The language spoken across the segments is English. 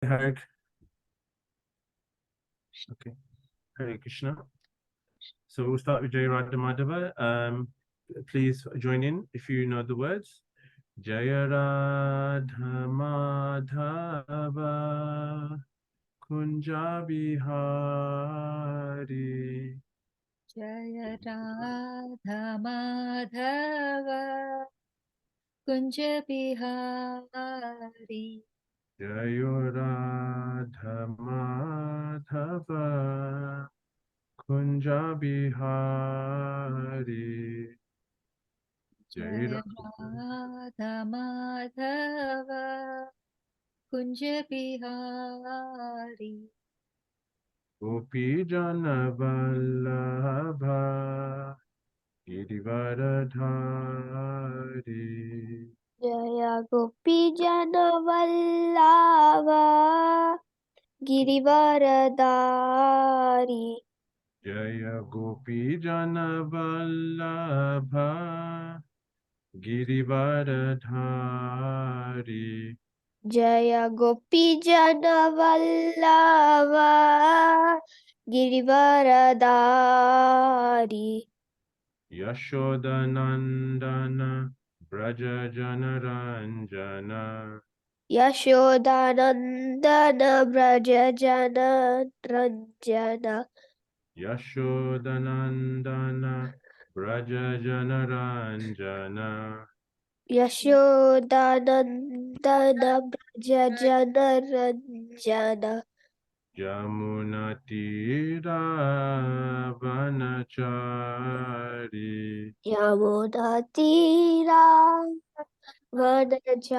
Hare, okay. Hare Krishna. So we'll start with Jai Radha Madhava. Please join in if you know the words. Jaya Radha Madhava Kunja Bihari. Jaya Radha Madhava Kunja Bihari. Jaya Radha Madhava Kunja Bihari. Jaya Radha Madhava Kunja Bihari. Gopi Jana Vallabha Girivaradhari. Jaya Gopi Jana Vallabha Girivaradari. Jaya Gopi Jana Vallabha Girivaradhari. Jaya Gopi Jana Vallabha Girivaradari. Yashodanandana Braja Janaranjana. Yashodanandana Braja Jana Ranjana. Yashodanandana Braja Janaranjana. Yashodanandana Braja Jana Ranjana. Yamunatira Vanachari. Yamuna Tira Vanachari.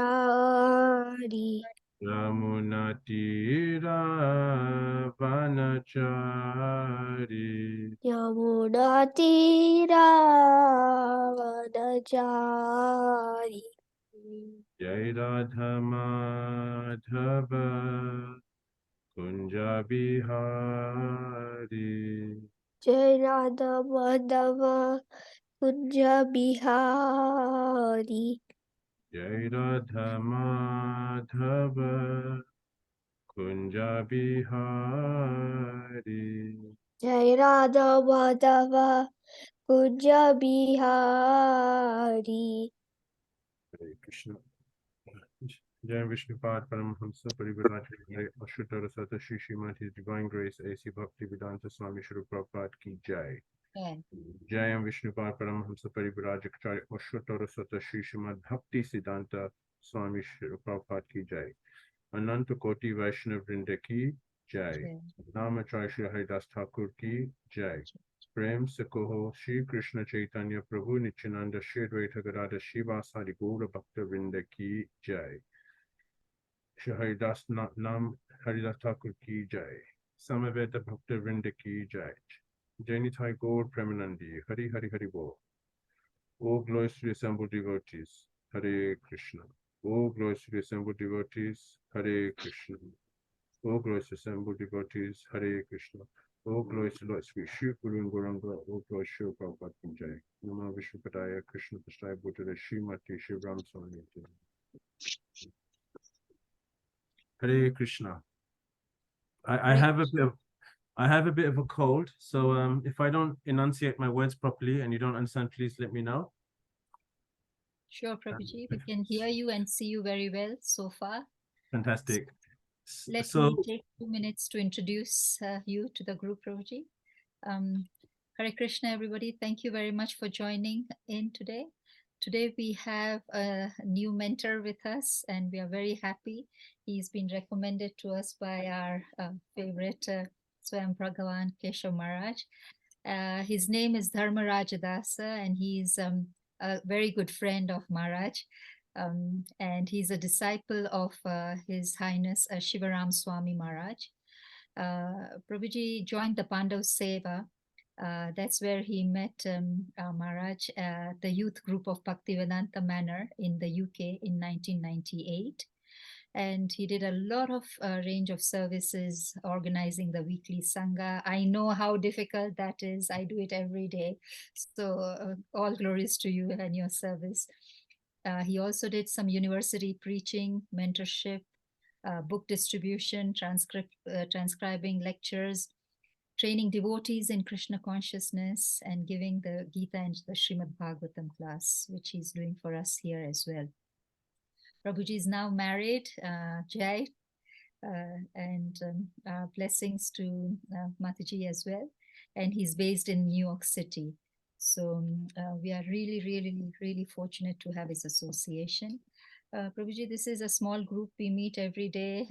Yamunatira Vanachari. Yamuna Tira Vanachari. Jai Radha Madhava Kunja Bihari. Jai Radha Madhava Kunja Bihari. Jai Radha Madhava Kunja Bihari. Jai Radha Madhava Kunja Bihari. Hare Krishna. Jai Vishnupad Paramhamsa Parivarajaya Ashutara Sata Shri Srimati His Divine Grace A.C. Bhaktivedanta Swami Shri Prabhupada Ki Jai. Jai Vishnupad Paramhamsa Parivarajaya Ashutara Sata Shri Srimad Bhakti Siddhanta Swami Shri Prabhupada Ki Jai. Ananta Koti Vaishnav Vrinda Ki Jai. Namacharya Shri Haridas Thakur Ki Jai. Prem se Koho Shri Krishna Chaitanya Prabhu Nityananda Shri Advaita Gadada Shivasadi Gaura Bhakta Vrinda Ki Jai. Shri Haridas Nam Haridas Thakur Ki Jai. Samaveta Bhakta Vrinda Ki Jai. Jainitai Gaur Premanandi Hari Hari Hari Bo. O glorious to the assembled devotees, Hare Krishna. O glorious to the assembled devotees, Hare Krishna. O glorious assembled devotees, Hare Krishna. O glorious Lord Sri Shri Guru and Gauranga, O glorious Shri Prabhupada Ki Jai. Nama Vishnupadaya Krishna Prasthaya Buddha Srimati Shri Ram Swami. Hare Krishna. I have a bit of a cold, so if I don't enunciate my words properly and you don't understand, please let me know. Sure, Prabhuji, we can hear you and see you very well so far. Fantastic. Let me take 2 minutes to introduce you to the group, Prabhuji. Hare Krishna, everybody. Thank you very much for joining in today. Today we have a new mentor with us and we are very happy. He's been recommended to us by our favorite Swayam Bhagavan Keshav Maharaj. His name is Dharmraja Dasa and he's a very good friend of Maharaj. And he's a disciple of His Highness Shivaram Swami Maharaj. Prabhuji joined the Pandav Seva. That's where he met Maharaj, the youth group of Bhaktivedanta Manor in the UK in 1998. And he did a lot of range of services, organizing the weekly Sangha. I know how difficult that is. I do it every day. So all glories to you and your service. He also did some university preaching, mentorship, book distribution, transcribing lectures, training devotees in Krishna consciousness, and giving the Gita and the Srimad Bhagavatam class, which he's doing for us here as well. Prabhuji is now married, Jai, and blessings to Mataji as well. And he's based in New York City. So we are really, really, really fortunate to have his association. Prabhuji, this is a small group. We meet every day.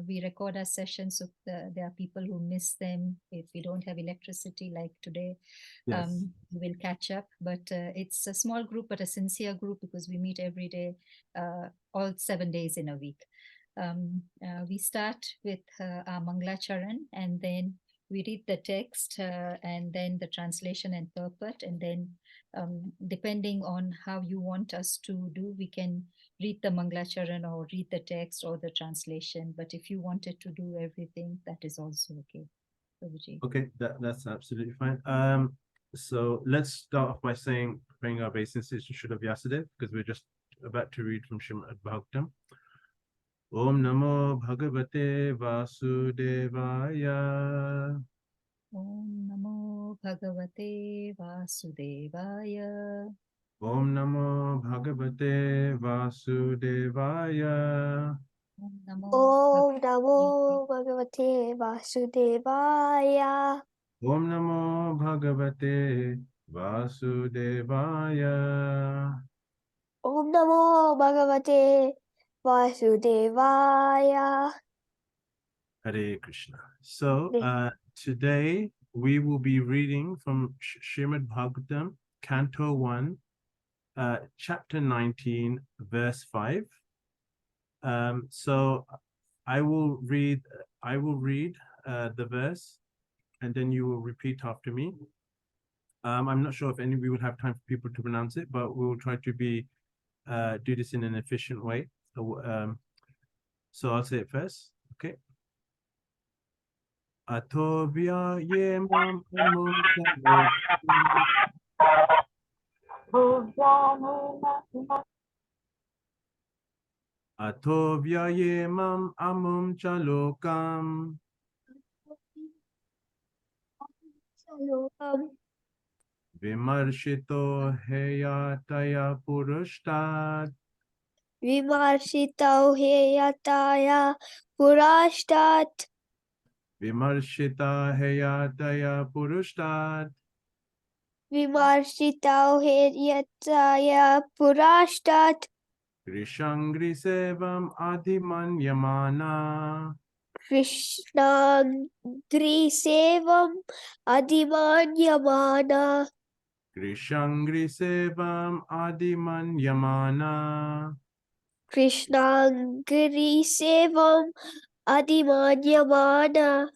We record our sessions, so there are people who miss them. If we don't have electricity like today, Yes. we will catch up. But it's a small group, but a sincere group, because we meet every day, all 7 days in a week. We start with our Mangalacharan, and then we read the text, and then the translation and purport, and then depending on how you want us to do, we can read the Mangalacharan or read the text or the translation. But if you wanted to do everything, that is also okay. Prabhuji. Okay, that's absolutely fine. So let's start off by praying our obeisances to Srila Vyasadeva, because we're just about to read from Srimad Bhagavatam. Om Namo Bhagavate Vasudevaya. Om Namo Bhagavate Vasudevaya. Om Namo Bhagavate Vasudevaya. Om Namo Om Namo Bhagavate Vasudevaya. Om Namo Bhagavate Vasudevaya. Om Namo Bhagavate Vasudevaya. Hare Krishna. So today we will be reading from Srimad Bhagavatam, Canto 1, Chapter 19, Verse 5. So I will read the verse, and then you will repeat after me. I'm not sure if we will have time for people to pronounce it, but we will try to do this in an efficient way. So I'll say it first. Okay. Atovya ye mam Atovya ye mam amum chalokam. Shalom. Vimarshito heyataya purushtat. Vimarshitau heyataya purashtat. Vimarshita heyataya purushtat. Vimarshitau heyataya purashtat. Krishangri sevam adhimanyamana. Krishnagri sevam adhimanyamana. Krishangri sevam adhimanyamana. Krishnagri sevam adhimanyamana.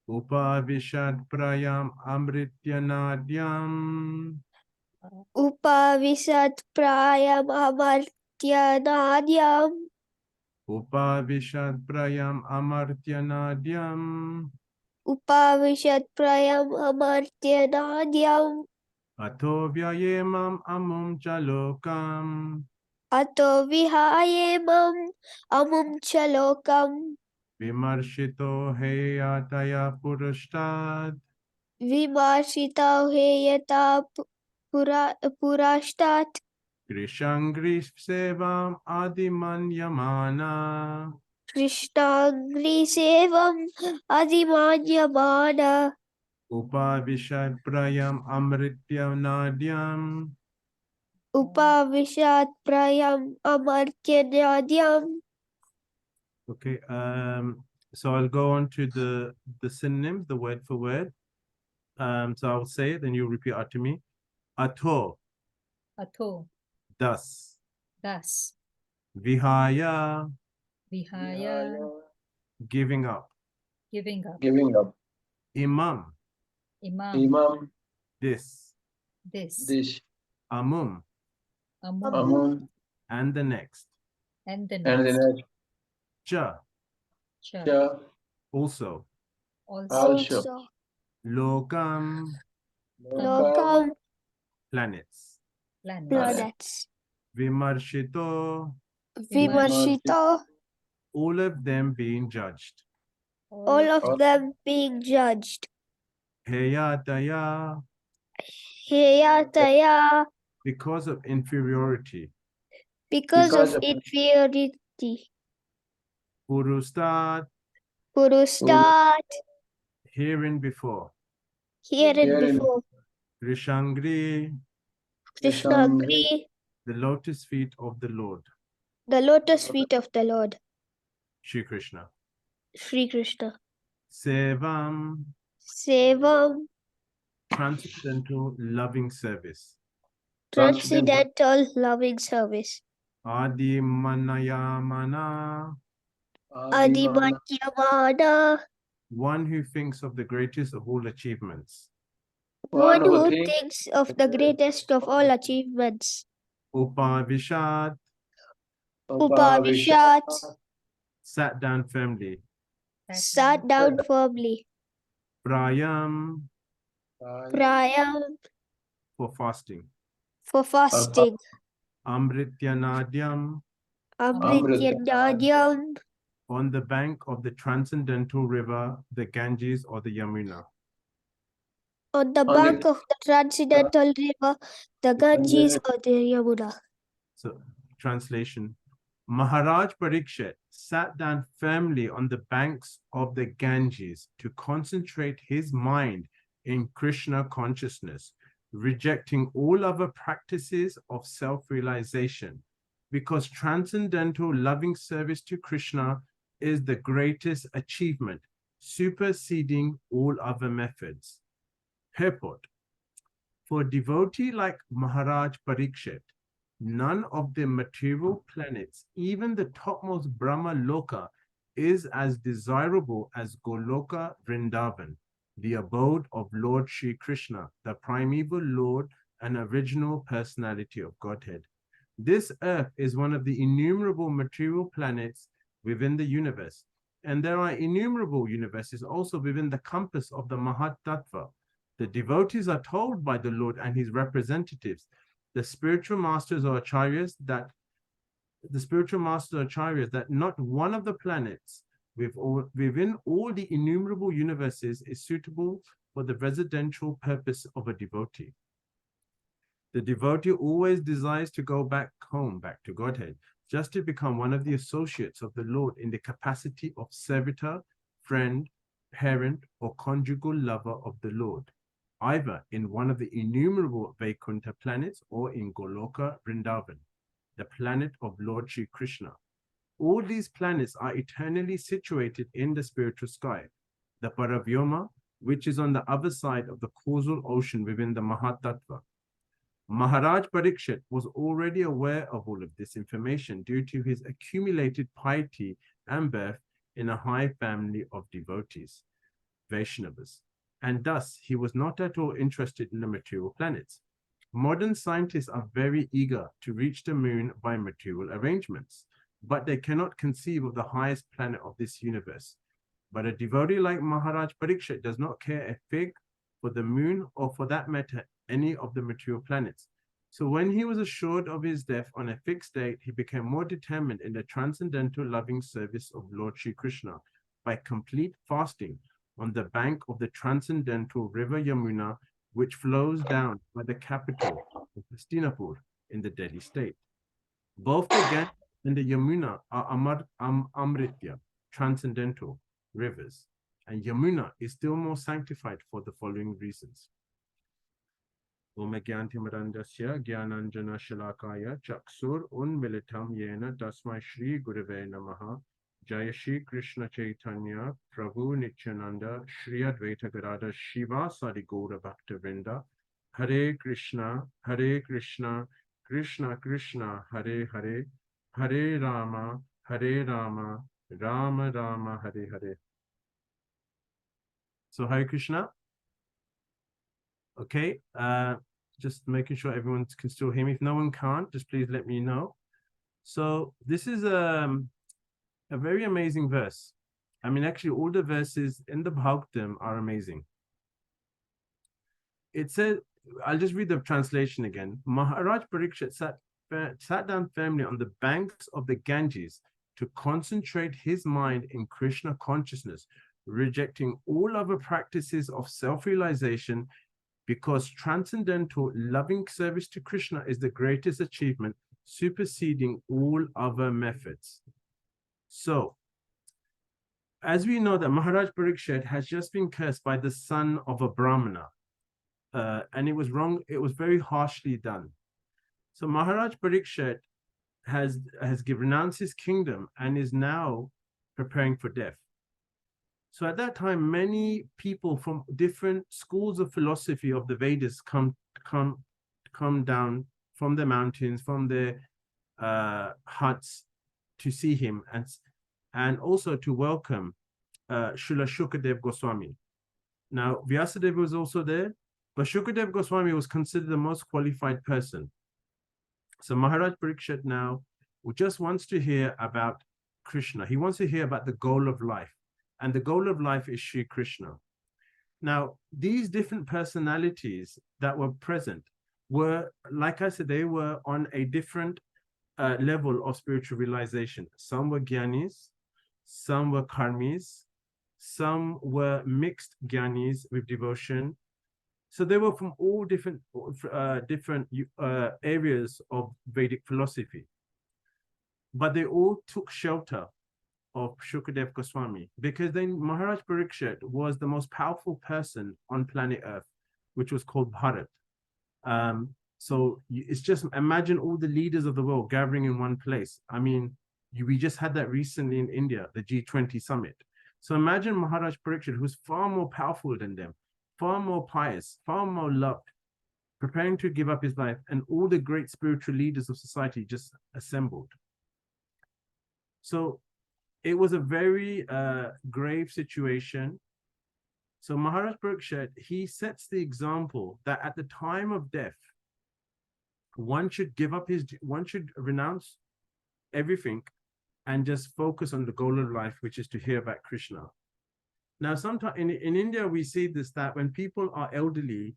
Upavishad prayam amrityanadyam. Upavisat prayam amartyanadyam. Upavishad prayam amartyanadyam. Upavisat prayam amartyanadyam. Ato vyayemam amum chalokam. Ato vihayemam amum chalokam. Vimarshito heyataya purushtat. Vimarshitau heyata purashtat. Krishangri sevam adhimanyamana. Krishnagri sevam adhimanyamana. Upavishad prayam amrityanadyam. Upavishat prayam amartyanadyam. Okay, so I'll go on to the synonyms, the word for word. So I'll say it, then you'll repeat after me. Ato, Atho, thus. thus. Vihaya, Vihaya, giving up. giving up. Imam, Imam, this. this. Amum, Amum, and the next. and the next. Cha, Cha, also. Also. Lokam, Lokam. planets. planets. Planets. Vimarshito, Vimarshito. all of them being judged. all of them being judged. Heyataya, Heyataya, because of inferiority. because of inferiority. Purustat, Purustat, herein before. herein before. Rishangri, Krishnagri, the lotus feet of the Lord. the lotus feet of the Lord. Shri Krishna. Sri Krishna. Sevam, Sevam, transcendental loving service. transcendental loving service. Adi Manayamana, Adimatyamana, one who thinks of the greatest of all achievements. one who thinks of the greatest of all achievements. Upavishad, Upavishat, sat down firmly. sat down firmly. Prayam, Prayam, for fasting. for fasting. Amrityanadyam, Amrityanadhyam, on the bank of the transcendental river, the Ganges or the Yamuna. on the bank of the transcendental river, the Ganges or the Yamuna. So, translation. Maharaj Parikshit sat down firmly on the banks of the Ganges to concentrate his mind in Krishna consciousness, rejecting all other practices of self-realization, because transcendental loving service to Krishna is the greatest achievement, superseding all other methods. Purport. For a devotee like Maharaj Parikshit, none of the material planets, even the topmost Brahma Loka, is as desirable as Goloka Vrindavan, the abode of Lord Shri Krishna, the primeval Lord and original personality of Godhead. This earth is one of the innumerable material planets within the universe, and there are innumerable universes also within the compass of the Mahat Tattva. The devotees are told by the Lord and his representatives, the spiritual masters or acharyas, that not one of the planets within all the innumerable universes is suitable for the residential purpose of a devotee. The devotee always desires to go back home, back to Godhead, just to become one of the associates of the Lord in the capacity of servitor, friend, parent, or conjugal lover of the Lord, either in one of the innumerable Vaikuntha planets or in Goloka Vrindavan, the planet of Lord Shri Krishna. All these planets are eternally situated in the spiritual sky, the Paravyoma, which is on the other side of the causal ocean within the Mahatattva. Maharaj Parikshit was already aware of all of this information due to his accumulated piety and birth in a high family of devotees, Vaishnavas, and thus he was not at all interested in the material planets. Modern scientists are very eager to reach the moon by material arrangements, but they cannot conceive of the highest planet of this universe. But a devotee like Maharaj Parikshit does not care a fig for the moon or, for that matter, any of the material planets. So when he was assured of his death on a fixed date, he became more determined in the transcendental loving service of Lord Shri Krishna by complete fasting on the bank of the transcendental river Yamuna, which flows down by the capital of Hastinapur in the Delhi state. Both the Ganges and the Yamuna are Amritya, transcendental rivers, and Yamuna is still more sanctified for the following reasons. Om Gyantimarandasya Gyananjana Shalakaya Chaksur Unmilitam Yena Tasmai Shri Gurave Namaha Jaya Shri Krishna Chaitanya Prabhu Nityananda Shri Advaita Gadada Shiva Sadi Gaura Bhakta Vrinda Hare Krishna Krishna Krishna Hare Hare Hare Rama Rama Rama Hare Hare. So Hare Krishna. Okay, just making sure everyone can still hear me. If no one can't, just please let me know. So this is a very amazing verse. I mean, actually, all the verses in the Bhagavatam are amazing. It says, I'll just read the translation again. Maharaj Parikshit sat down firmly on the banks of the Ganges to concentrate his mind in Krishna consciousness, rejecting all other practices of self-realization, because transcendental loving service to Krishna is the greatest achievement, superseding all other methods. So, as we know that Maharaj Parikshit has just been cursed by the son of a Brahmana, and it was wrong, it was very harshly done. So Maharaj Parikshit has renounced his kingdom and is now preparing for death. So at that time, many people from different schools of philosophy of the Vedas come down from the mountains, from their huts to see him and also to welcome Srila Shukadev Goswami. Now, Vyasadeva was also there, but Shukadev Goswami was considered the most qualified person. So Maharaj Parikshit now just wants to hear about Krishna. He wants to hear about the goal of life. And the goal of life is Shri Krishna. Now, these different personalities that were present were, like I said, they were on a different level of spiritual realization. Some were Gyanis, some were Karmis, some were mixed Gyanis with devotion. So they were from all different areas of Vedic philosophy. But they all took shelter of Shukadev Goswami, because then Maharaj Parikshit was the most powerful person on planet Earth, which was called Bharat. So it's just, imagine all the leaders of the world gathering in one place. I mean, we just had that recently in India, the G20 summit. So imagine Maharaj Parikshit, who's far more powerful than them, far more pious, far more loved, preparing to give up his life, and all the great spiritual leaders of society just assembled. So it was a very grave situation. So Maharaj Parikshit, he sets the example that at the time of death, one should renounce everything and just focus on the goal of life, which is to hear about Krishna. Now, sometimes in India, we see this, that when people are elderly,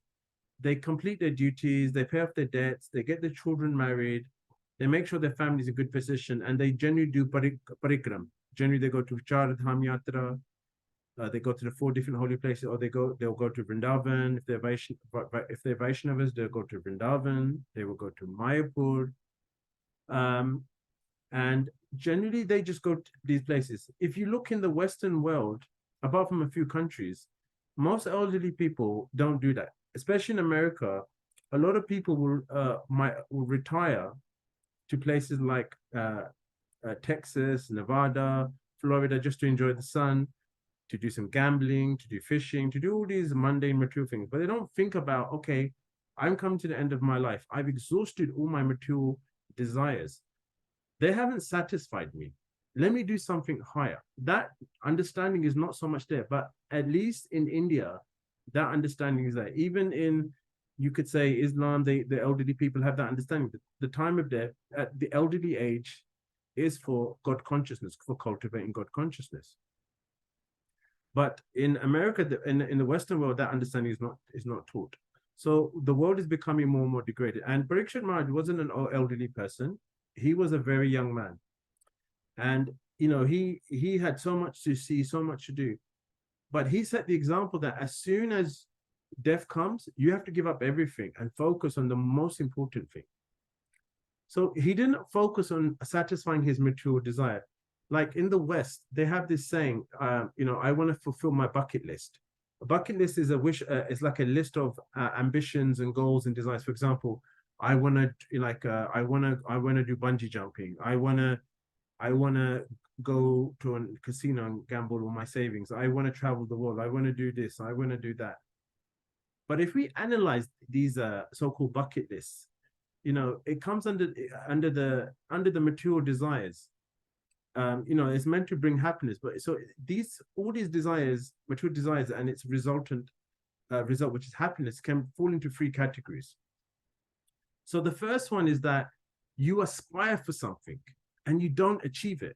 they complete their duties, they pay off their debts, they get their children married, they make sure their family is in a good position, and they generally do parikram. Generally, they go to Char Dham Yatra, they go to the 4 different holy places, or they'll go to Vrindavan. If they're Vaishnavas, they'll go to Vrindavan, they will go to Mayapur. And generally, they just go to these places. If you look in the Western world, apart from a few countries, most elderly people don't do that. Especially in America, a lot of people will retire to places like Texas, Nevada, Florida, just to enjoy the sun, to do some gambling, to do fishing, to do all these mundane material things. But they don't think about, okay, I'm coming to the end of my life. I've exhausted all my material desires. They haven't satisfied me. Let me do something higher. That understanding is not so much there, but at least in India, that understanding is there. Even in, you could say, Islam, the elderly people have that understanding. The time of death, at the elderly age, is for God consciousness, for cultivating God consciousness. But in America, in the Western world, that understanding is not taught. So the world is becoming more and more degraded. And Parikshit Maharaj wasn't an elderly person. He was a very young man. And, you know, he had so much to see, so much to do. But he set the example that as soon as death comes, you have to give up everything and focus on the most important thing. So he didn't focus on satisfying his material desire. Like in the West, they have this saying, you know, I want to fulfill my bucket list. A bucket list is a wish, it's like a list of ambitions and goals and desires. For example, I want to I want to do bungee jumping. I want to go to a casino and gamble all my savings. I want to travel the world. I want to do this. I want to do that. But if we analyze these so-called bucket lists, you know, it comes under the material desires. You know, it's meant to bring happiness, but so all these desires, material desires, and its resultant result, which is happiness, can fall into 3 categories. So the first one is that you aspire for something and you don't achieve it.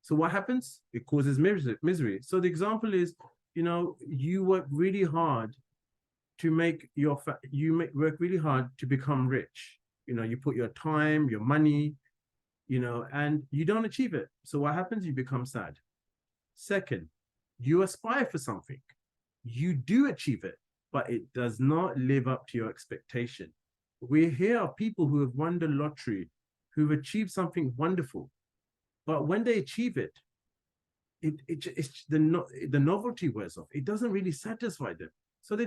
So what happens? It causes misery. So the example is, you know, you work really hard to work really hard to become rich. You know, you put your time, your money, and you don't achieve it. So what happens? You become sad. Second, you aspire for something. You do achieve it, but it does not live up to your expectation. We hear of people who have won the lottery, who've achieved something wonderful, but when they achieve it, it's the novelty wears off. It doesn't really satisfy them, so they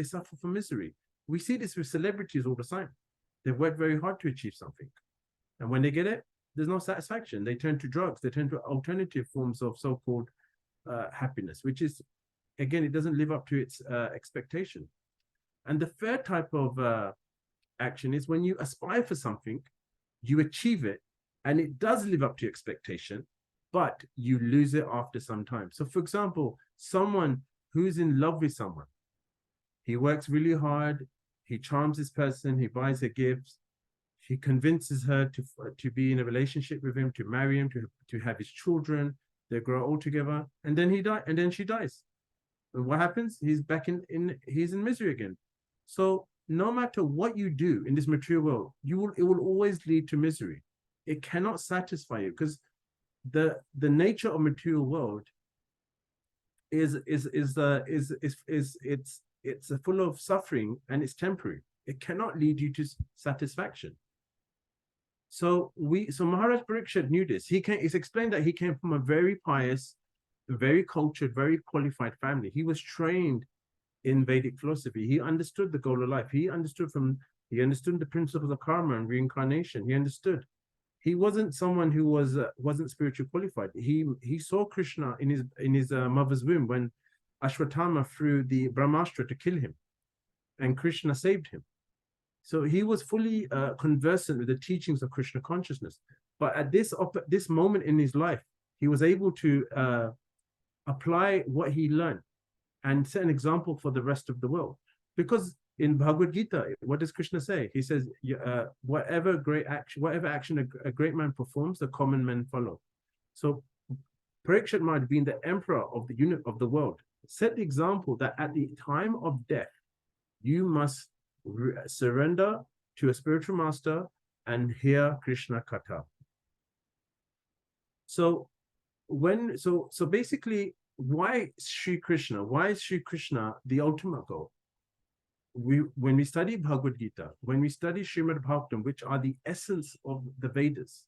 suffer from misery. We see this with celebrities all the time. They've worked very hard to achieve something, and when they get it, there's no satisfaction. They turn to drugs. They turn to alternative forms of so-called happiness, which is, again, it doesn't live up to its expectation. And the third type of action is when you aspire for something, you achieve it, and it does live up to your expectation, but you lose it after some time. So, for example, someone who's in love with someone, he works really hard, he charms this person, he buys her gifts, he convinces her to be in a relationship with him, to marry him, to have his children. They grow old together, and then she dies. And what happens? He's back he's in misery again. So no matter what you do in this material world, it will always lead to misery. It cannot satisfy you, because the nature of material world is full of suffering, and it's temporary. It cannot lead you to satisfaction. So Maharaj Parikshit knew this. It's explained that he came from a very pious, very cultured, very qualified family. He was trained in Vedic philosophy. He understood the goal of life. He understood the principles of karma and reincarnation. He understood. He wasn't someone who wasn't spiritually qualified. He saw Krishna in his mother's womb when Ashwatthama threw the Brahmastra to kill him, and Krishna saved him. So he was fully conversant with the teachings of Krishna consciousness. But at this moment in his life, he was able to apply what he learned and set an example for the rest of the world. Because in Bhagavad Gita, what does Krishna say? He says, whatever action a great man performs, the common men follow. So Parikshit Maharaj, being the emperor of the unit of the world, set the example that at the time of death, you must surrender to a spiritual master and hear Krishna Katha. So basically, why Sri Krishna? Why is Sri Krishna the ultimate goal? When we study Bhagavad Gita, when we study Srimad Bhagavatam, which are the essence of the Vedas,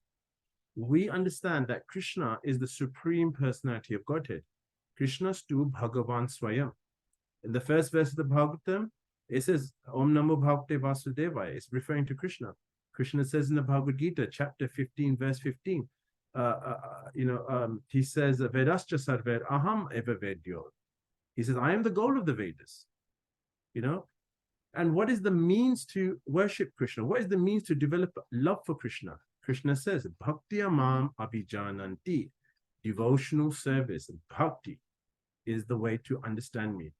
we understand that Krishna is the supreme personality of Godhead. Krishna stu Bhagavan Swayam. In the first verse of the Bhagavatam, it says, Om Namo Bhagavate Vasudevaya. It's referring to Krishna. Krishna says in the Bhagavad Gita, chapter 15, verse 15, he says, Vedascha Sarver Aham Eva Vedyo. He says, I am the goal of the Vedas. And what is the means to worship Krishna? What is the means to develop love for Krishna? Krishna says, Bhakti Amam Abhijananti. Devotional service. Bhakti is the way to understand me.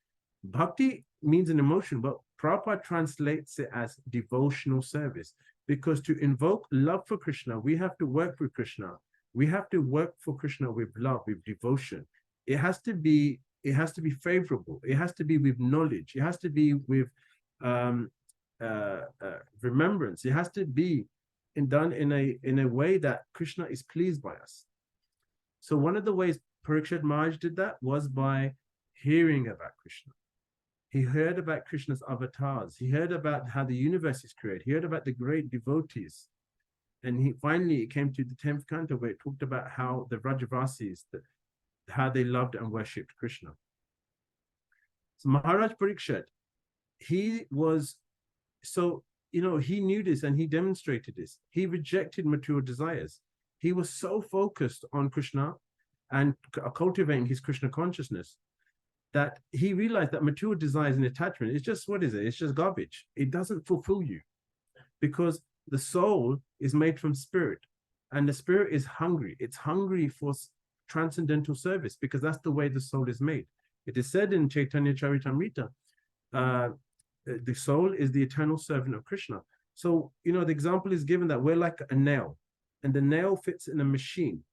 Bhakti means an emotion, but Prabhupada translates it as devotional service, because to invoke love for Krishna, we have to work with Krishna. We have to work for Krishna with love, with devotion. It has to be favorable. It has to be with knowledge. It has to be with remembrance. It has to be done in a way that Krishna is pleased by us. So one of the ways Parikshit Maharaj did that was by hearing about Krishna. He heard about Krishna's avatars. He heard about how the universe is created. He heard about the great devotees. And finally it came to the 10th canto, where it talked about how the Vrajavasis, how they loved and worshipped Krishna. So Maharaj Parikshit, he knew this and he demonstrated this. He rejected material desires. He was so focused on Krishna and cultivating his Krishna consciousness that he realized that material desires and attachment is just, what is it? It's just garbage. It doesn't fulfill you, because the soul is made from spirit, and the spirit is hungry. It's hungry for transcendental service, because that's the way the soul is made. It is said in Chaitanya Charitamrita, the soul is the eternal servant of Krishna. So, the example is given that we're like a nail, and the nail fits in a machine.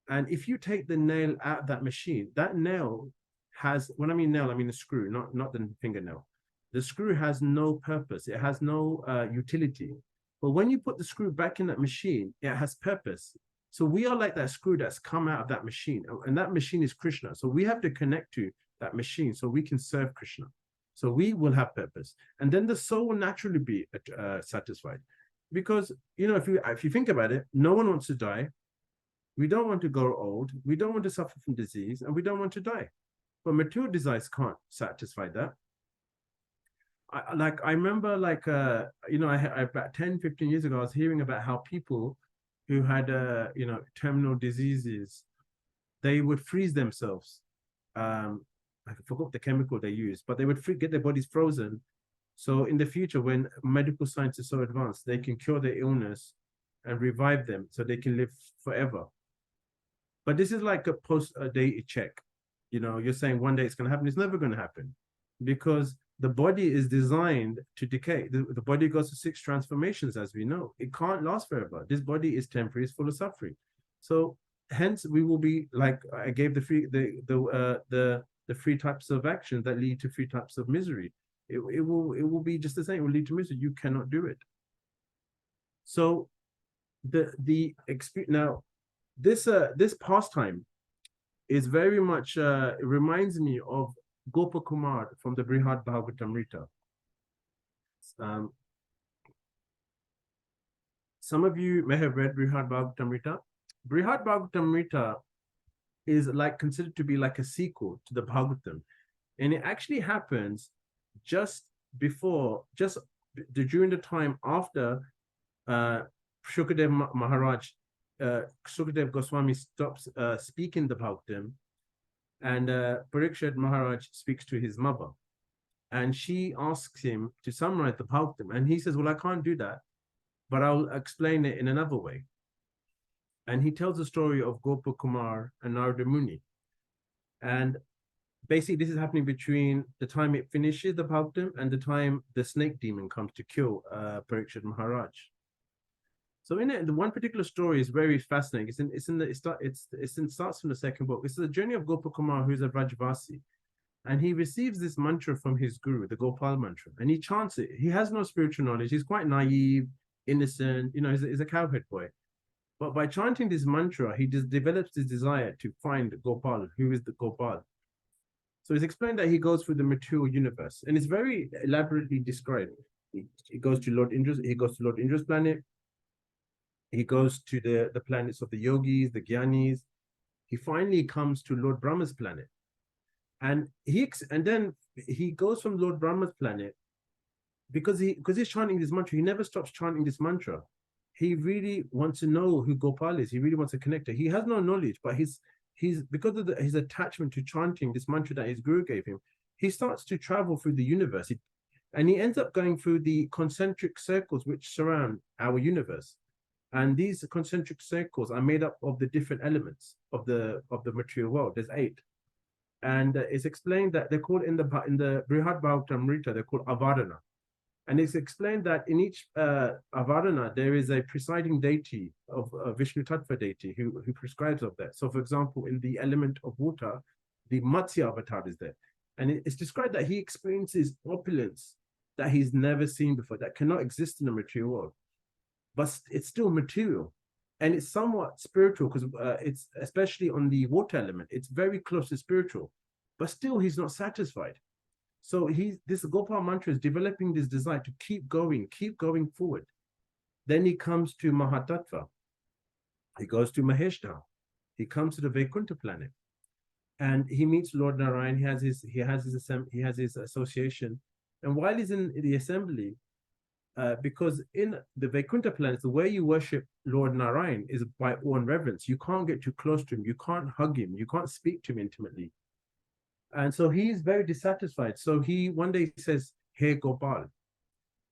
And if you take the nail out of that machine, that nail has, when I mean nail, I mean the screw, not the fingernail. The screw has no purpose. It has no utility. But when you put the screw back in that machine, it has purpose. So we are like that screw that's come out of that machine, and that machine is Krishna. So we have to connect to that machine so we can serve Krishna. So we will have purpose, and then the soul will naturally be satisfied. Because if you think about it, no one wants to die. We don't want to grow old. We don't want to suffer from disease, and we don't want to die. But material desires can't satisfy that. I remember about 10, 15 years ago, I was hearing about how people who had terminal diseases, they would freeze themselves. I forgot the chemical they used, but they would get their bodies frozen. So in the future, when medical science is so advanced, they can cure their illness and revive them so they can live forever. But this is like a post-day check. You're saying one day it's going to happen. It's never going to happen, because the body is designed to decay. The body goes to 6 transformations, as we know. It can't last forever. This body is temporary, it's full of suffering. So hence we will be like I gave the 3 types of action that lead to 3 types of misery. It will be just the same. It will lead to misery. You cannot do it. So the experience now, this pastime is very much it reminds me of Gopa Kumar from the Brihad Bhagavatamrita. Some of you may have read Brihad Bhagavatamrita. Brihad Bhagavatamrita is considered to be like a sequel to the Bhagavatam, and it actually happens during the time after Shukadev Maharaj, Shukadev Goswami stops speaking the Bhagavatam, and Parikshit Maharaj speaks to his mother, and she asks him to summarize the Bhagavatam, and he says, well, I can't do that, but I'll explain it in another way. And he tells the story of Gopa Kumar and Narada Muni. And basically, this is happening between the time it finishes the Bhagavatam and the time the snake demon comes to kill Parikshit Maharaj. So in it, the one particular story is very fascinating. It starts from the second book. It's the journey of Gopa Kumar, who's a Vrajvasi, and he receives this mantra from his guru, the Gopal mantra, and he chants it. He has no spiritual knowledge. He's quite naive, innocent. He's a cowherd boy. But by chanting this mantra, he just develops this desire to find Gopal, who is the Gopal. So it's explained that he goes through the material universe, and it's very elaborately described. He goes to Lord Indra's planet. He goes to the planets of the yogis, the jnanis. He finally comes to Lord Brahma's planet, and then he goes from Lord Brahma's planet because he's chanting this mantra. He never stops chanting this mantra. He really wants to know who Gopal is. He really wants to connect. He has no knowledge, but he's because of his attachment to chanting this mantra that his guru gave him, he starts to travel through the universe, and he ends up going through the concentric circles which surround our universe. And these concentric circles are made up of the different elements of the material world. There's 8, and it's explained that they're called in the Brihad Bhagavatamrita, they're called Avarana. And it's explained that in each Avarana there is a presiding deity of Vishnu Tattva deity who prescribes of that. So, for example, in the element of water, the Matsya avatar is there, and it's described that he experiences opulence that he's never seen before, that cannot exist in the material world. But it's still material, and it's somewhat spiritual, because it's especially on the water element, it's very close to spiritual, but still he's not satisfied. So this Gopal mantra is developing this desire to keep going forward. Then he comes to Mahatattva. He goes to Maheshta. He comes to the Vaikuntha planet, and he meets Lord Narayan. He has his association, and while he's in the assembly, because in the Vaikuntha planets, the way you worship Lord Narayan is by awe and reverence. You can't get too close to him. You can't hug him. You can't speak to him intimately. And so he's very dissatisfied. So he one day says, "Hey Gopal."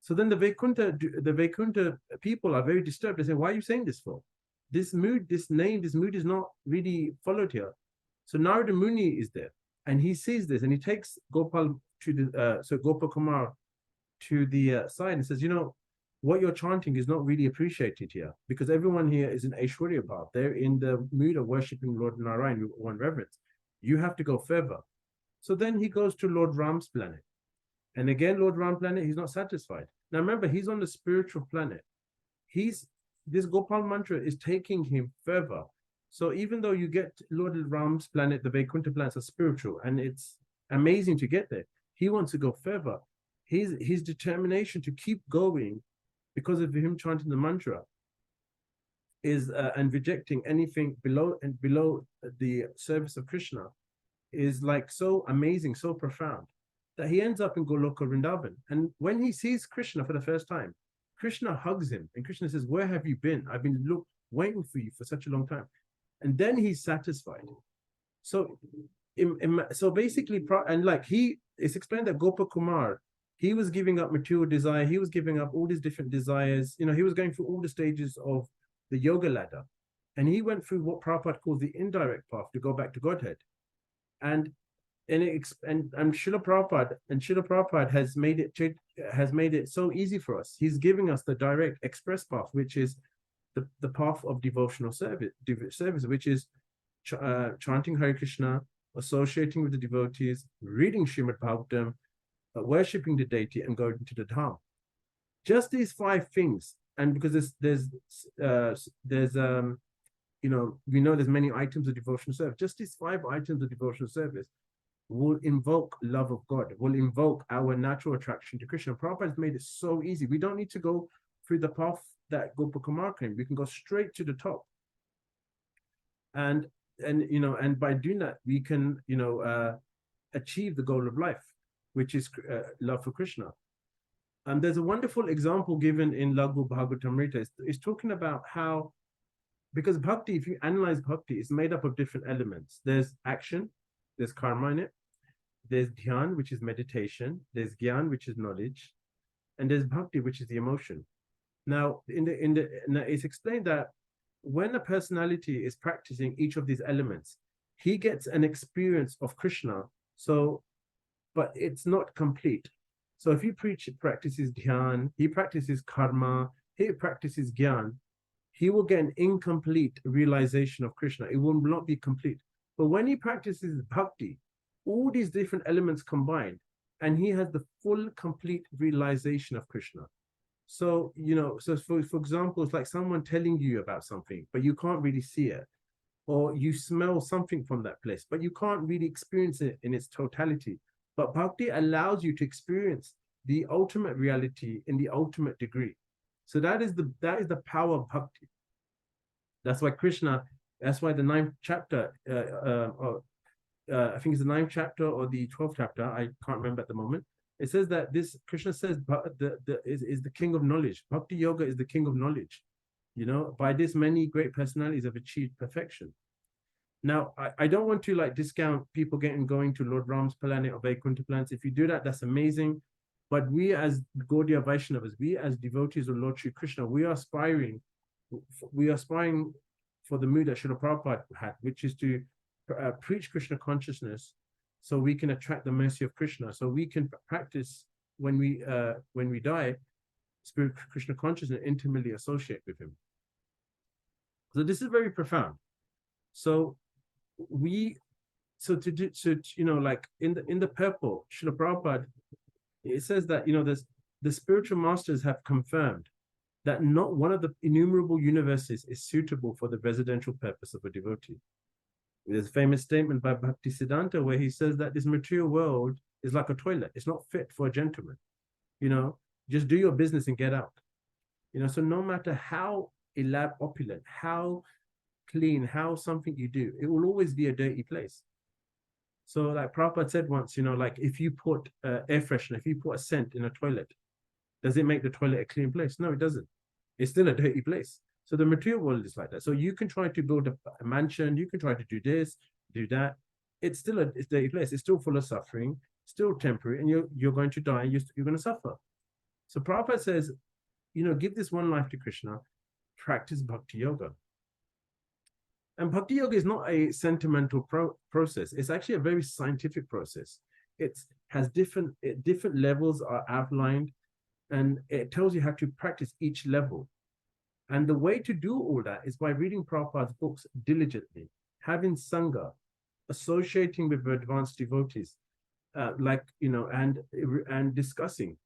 So then the Vaikuntha people are very disturbed. They say, "Why are you saying this for? This mood is not really followed here." So Narada Muni is there, and he sees this, and he takes Gopal to Gopa Kumar to the side and says, what you're chanting is not really appreciated here, because everyone here is in Aishwarya Bhav. They're in the mood of worshipping Lord Narayan with one reverence. You have to go further. So then he goes to Lord Ram's planet. And again, Lord Ram's planet, he's not satisfied. Now remember, he's on the spiritual planet. this Gopal mantra is taking him further. So even though you get Lord Ram's planet, the Vaikuntha planets are spiritual, and it's amazing to get there, he wants to go further. His determination to keep going because of him chanting the mantra is and rejecting anything below the service of Krishna is like so amazing, so profound, that he ends up in Goloka Vrindavan. And when he sees Krishna for the first time, Krishna hugs him, and Krishna says, "Where have you been? I've been waiting for you for such a long time." And then he's satisfied. So, so basically, and like it's explained that Gopa Kumar, he was giving up material desire, he was giving up all these different desires. You know, he was going through all the stages of the yoga ladder, and he went through what Prabhupada calls the indirect path to go back to Godhead. And Srila Prabhupada has made it so easy for us. He's giving us the direct express path, which is the path of devotional service, which is chanting Hare Krishna, associating with the devotees, reading Srimad Bhagavatam, worshipping the deity, and going to the Dham. Just these 5 things, and because there's you know, we know there's many items of devotional service. Just these 5 items of devotional service will invoke love of God, will invoke our natural attraction to Krishna. Prabhupada has made it so easy. We don't need to go through the path that Gopa Kumar came. We can go straight to the top. And you know, and by doing that, we can, you know, achieve the goal of life, which is love for Krishna. And there's a wonderful example given in Laghu Bhagavatamrita. It's talking about how, because bhakti, if you analyze bhakti, it's made up of different elements. There's action, there's karma in it, there's dhyan, which is meditation, there's gyan, which is knowledge, and there's bhakti, which is the emotion. Now, it's explained that when a personality is practicing each of these elements, he gets an experience of Krishna. So, but it's not complete. So if he practices dhyan, he practices karma, he practices gyan, he will get an incomplete realization of Krishna. It will not be complete. But when he practices bhakti, all these different elements combined, and he has the full, complete realization of Krishna. So, you know, so for example, it's like someone telling you about something, but you can't really see it. Or you smell something from that place, but you can't really experience it in its totality. But bhakti allows you to experience the ultimate reality in the ultimate degree. So that is the power of bhakti. That's why that's why the 9th chapter, I think it's the 9th chapter or the 12th chapter, I can't remember at the moment. It says that Krishna says is the king of knowledge. Bhakti yoga is the king of knowledge. You know, by this many great personalities have achieved perfection. Now, I don't want to like discount people going to Lord Ram's planet or Vaikuntha planets. If you do that, that's amazing. But we as Gaudiya Vaishnavas, we as devotees of Lord Shri Krishna, we are aspiring for the mood that Srila Prabhupada had, which is to preach Krishna consciousness, so we can attract the mercy of Krishna, so we can practice when we die, spirit Krishna consciousness, intimately associate with him. So this is very profound. So you know, like in the purple, Srila Prabhupada, it says that, you know, the spiritual masters have confirmed that not one of the innumerable universes is suitable for the residential purpose of a devotee. There's a famous statement by Bhaktisiddhanta where he says that this material world is like a toilet. It's not fit for a gentleman. You know, just do your business and get out. You know, so no matter how opulent, how clean, how something you do, it will always be a dirty place. So like Prabhupada said once, you know, like if you put air freshener, if you put a scent in a toilet, does it make the toilet a clean place? No, it doesn't. It's still a dirty place. So the material world is like that. So you can try to build a mansion, you can try to do this, do that. It's still a dirty place. It's still full of suffering, still temporary, and you're going to die, you're going to suffer. So Prabhupada says, you know, give this one life to Krishna, practice bhakti yoga. And bhakti yoga is not a sentimental process. It's actually a very scientific process. It has different levels are outlined, and it tells you how to practice each level. And the way to do all that is by reading Prabhupada's books diligently, having sangha, associating with advanced devotees, like, you know, and discussing.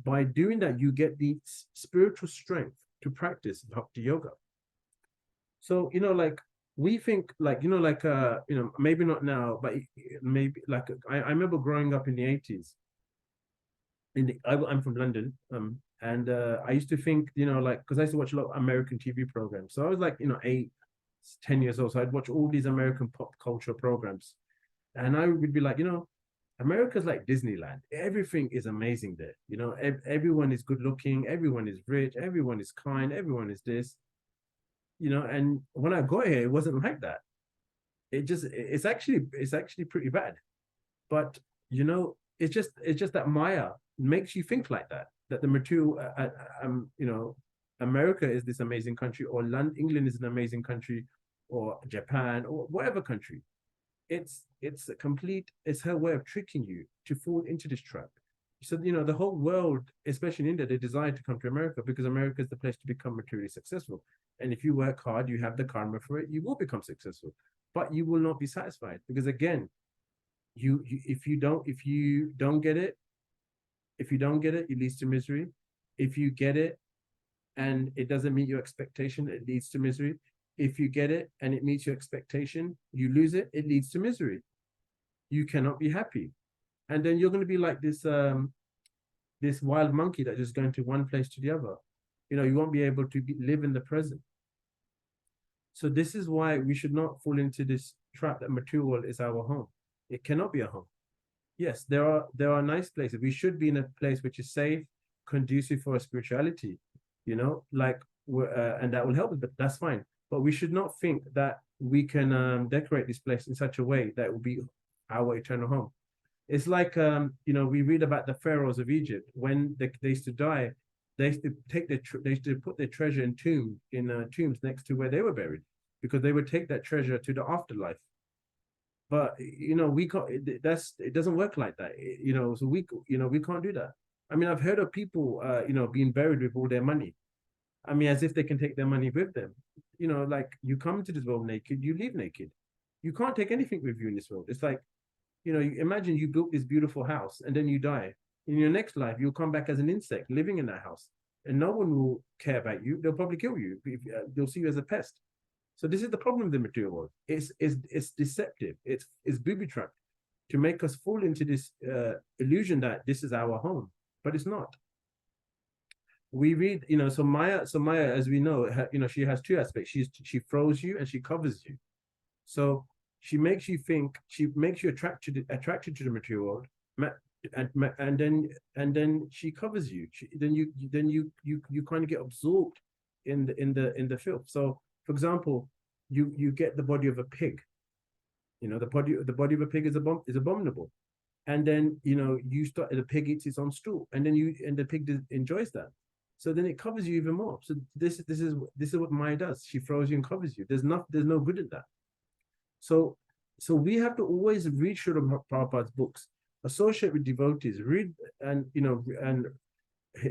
By doing that, you get the spiritual strength to practice bhakti yoga. So, you know, like we think like, you know, like, you know, maybe not now, but maybe like, I remember growing up in the 80s. I'm from London, and I used to think, you know, like, because I used to watch a lot of American TV programs. So I was like, you know, 10 years old. So I'd watch all these American pop culture programs. And I would be like, you know, America's like Disneyland. Everything is amazing there. You know, everyone is good looking, everyone is rich, everyone is kind, everyone is this. You know, and when I got here, it wasn't like that. It's actually pretty bad. But you know, it's just that Maya makes you think like that. That the material, you know, America is this amazing country, or England is an amazing country, or Japan, or whatever country. It's her way of tricking you to fall into this trap. So, you know, the whole world, especially in India, they desire to come to America because America is the place to become materially successful. And if you work hard, you have the karma for it, you will become successful. But you will not be satisfied because, again, if you don't get it, it leads to misery. If you get it and it doesn't meet your expectation, it leads to misery. If you get it and it meets your expectation, you lose it, it leads to misery. You cannot be happy. And then you're going to be like this this wild monkey that just going to one place to the other. You know, you won't be able to live in the present. So this is why we should not fall into this trap that material world is our home. It cannot be a home. Yes, there are nice places. We should be in a place which is safe, conducive for spirituality, you know, like, and that will help us, but that's fine. But we should not think that we can decorate this place in such a way that it will be our eternal home. It's like, you know, we read about the pharaohs of Egypt. When they used to die, they used to they used to put their treasure in tombs next to where they were buried, because they would take that treasure to the afterlife. But you know, we can't. It doesn't work like that. You know, so we can't do that. I mean, I've heard of people, you know, being buried with all their money. I mean, as if they can take their money with them. You know, like, you come into this world naked, you leave naked. You can't take anything with you in this world. It's like, you know, imagine you built this beautiful house and then you die. In your next life, you'll come back as an insect living in that house, and no one will care about you. They'll probably kill you. They'll see you as a pest. So this is the problem with the material world. It's deceptive. It's booby trapped to make us fall into this illusion that this is our home, but it's not. We read, you know, so Maya, as we know, you know, she has two aspects. She throws you and she covers you. So she makes you think, she makes you attracted to the material world, and then she covers you. Then you kind of get absorbed in the filth. So, for example, you get the body of a pig. You know, the body of a pig is abominable, and then, you know, the pig eats its own stool, and the pig enjoys that. So then it covers you even more. So this is what Maya does. She throws you and covers you. There's no good in that. So we have to always read Srila Prabhupada's books, associate with devotees, read and, you know,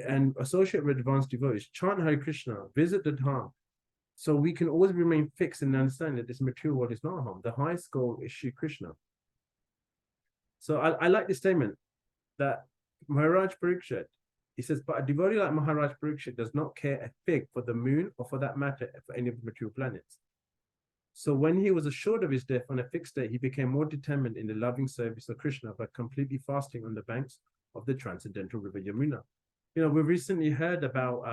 and associate with advanced devotees, chant Hare Krishna, visit the Dham. So we can always remain fixed and understand that this material world is not a home. The highest goal is Shri Krishna. So I like this statement that Maharaj Parikshit, he says, but a devotee like Maharaj Parikshit does not care a fig for the moon, or for that matter, for any of the material planets. So when he was assured of his death on a fixed day, he became more determined in the loving service of Krishna by completely fasting on the banks of the transcendental river Yamuna. You know, we recently heard about